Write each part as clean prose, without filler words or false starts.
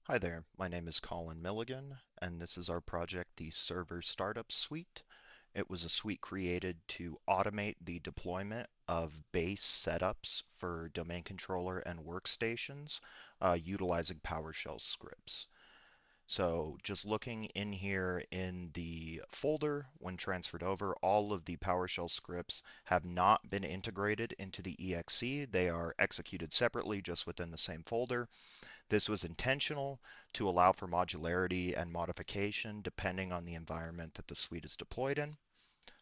Hi there, my name is Colin Milligan, and this is our project, the ServerStartupSuite. It was a suite created to automate the deployment of base setups for domain controller and workstations utilizing PowerShell scripts. So just looking in here in the folder, when transferred over, all of the PowerShell scripts have not been integrated into the exe. They are executed separately just within the same folder. This was intentional to allow for modularity and modification depending on the environment that the suite is deployed in.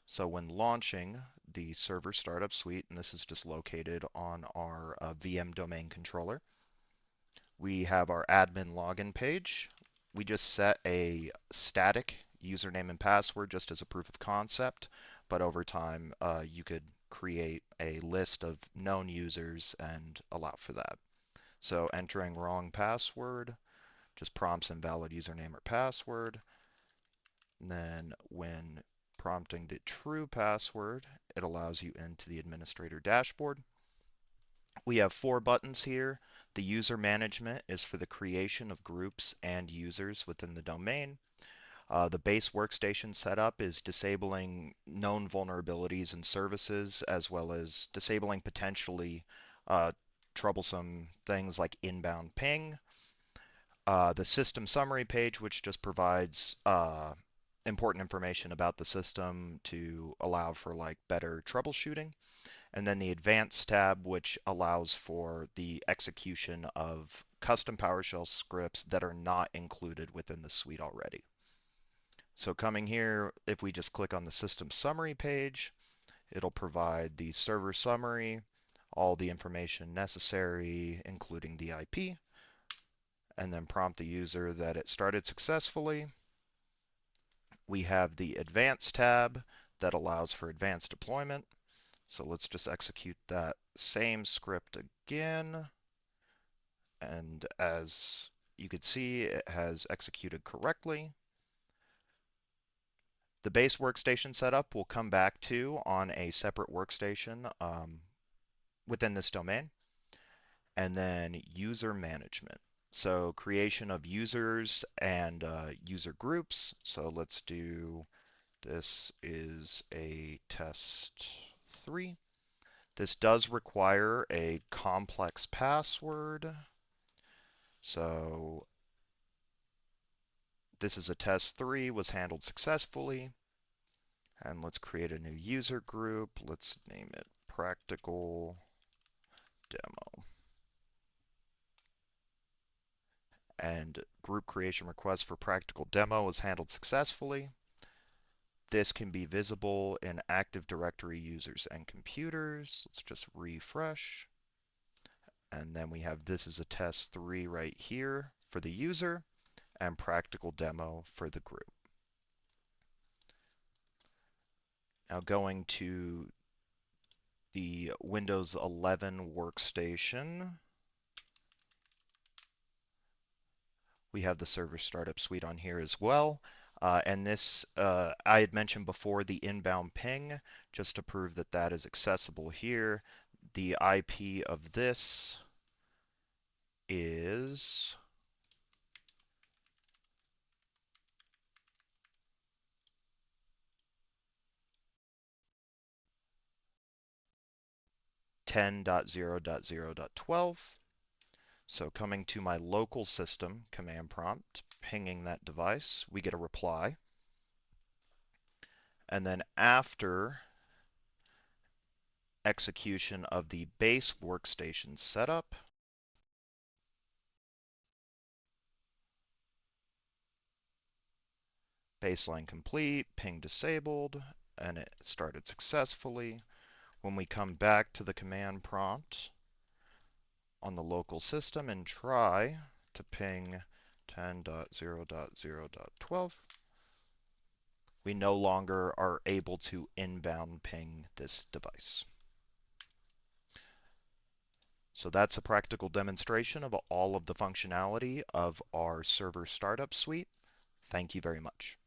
So when launching the Server Startup Suite, and this is just located on our VM domain controller, we have our admin login page. We just set a static username and password just as a proof of concept, but over time you could create a list of known users and allow for that. So entering wrong password just prompts invalid username or password. And then when prompting the true password, it allows you into the administrator dashboard. We have 4 buttons here. The user management is for the creation of groups and users within the domain. The base workstation setup is disabling known vulnerabilities and services, as well as disabling potentially troublesome things like inbound ping. The system summary page, which just provides important information about the system to allow for like better troubleshooting. And then the advanced tab, which allows for the execution of custom PowerShell scripts that are not included within the suite already. So coming here, if we just click on the system summary page, it'll provide the server summary, all the information necessary, including the IP, and then prompt the user that it started successfully. We have the Advanced tab that allows for advanced deployment. So let's just execute that same script again. And as you can see, it has executed correctly. The base workstation setup will come back to on a separate workstation within this domain. And then user management. So creation of users and user groups. So let's do, this is a test 3. This does require a complex password. So this is a test 3, was handled successfully. And let's create a new user group. Let's name it Practical Demo. And group creation request for Practical Demo was handled successfully. This can be visible in Active Directory users and computers. Let's just refresh. And then we have this is a test 3 right here for the user and Practical Demo for the group. Now going to the Windows 11 workstation, we have the Server Startup Suite on here as well. And this, I had mentioned before the inbound ping, just to prove that that is accessible here. The IP of this is 10.0.0.12. So coming to my local system command prompt, pinging that device, we get a reply. And then after execution of the base workstation setup, baseline complete, ping disabled, and it started successfully. When we come back to the command prompt on the local system and try to ping 10.0.0.12, we no longer are able to inbound ping this device. So that's a practical demonstration of all of the functionality of our Server Startup Suite. Thank you very much.